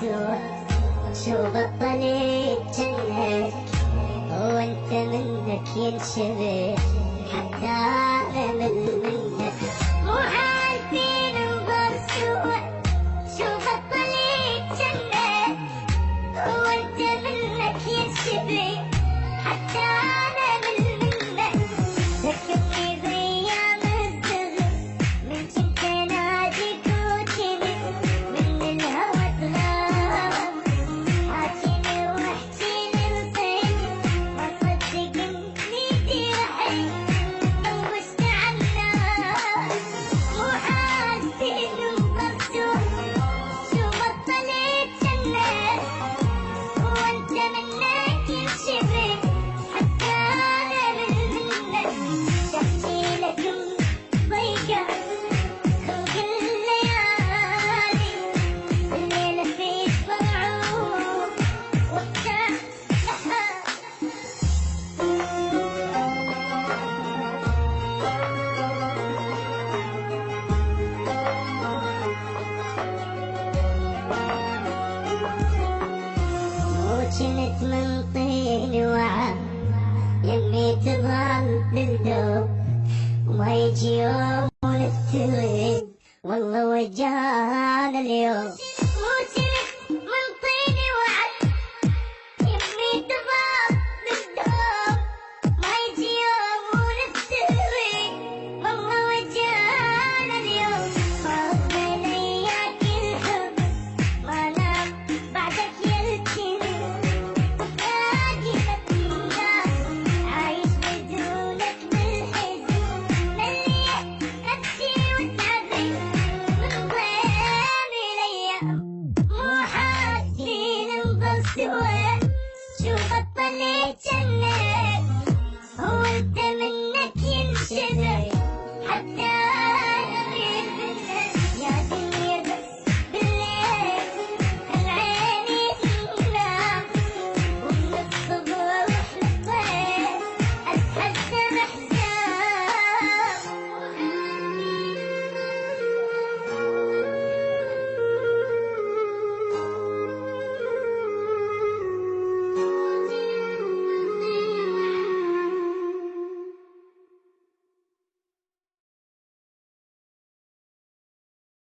سوا، شو بطلت جنك وانت منك ينشبه، حتى انا منك مو عارفين نضل سوا، شو بطلت جنك وانت منك ينشبه، حتى انا منك ذكرني بايام الزغر من كنت اناديك وكنت من الهوى تغاب، حاكيني واحكيني لطيفي ما تصدق اني ترحي طوشت عنك، مو عارفين نضل سوا، شو بطلت جنك وانت منك ينشبه، حتى انا منك شفتي لكم ضيقة خلق الليالي، الليلة فيك مرعوب وقتها لها. وكنت من طين وعى يمي تظل بالذوب، وما يجي يوم ونفترق والله وجانا اليوم. وكنت من طين وعى يمي تظل بالذوب، ما يجي يوم ونفترق والله وجانا اليوم. خاف عليك الحب ما نام بعدك يلتني، باقي بتنام عايش بدونك بالحزن، مليت نفسي وتعبت من ضيم الايام، مو حاسين نضل سوا، شو بطلت جنة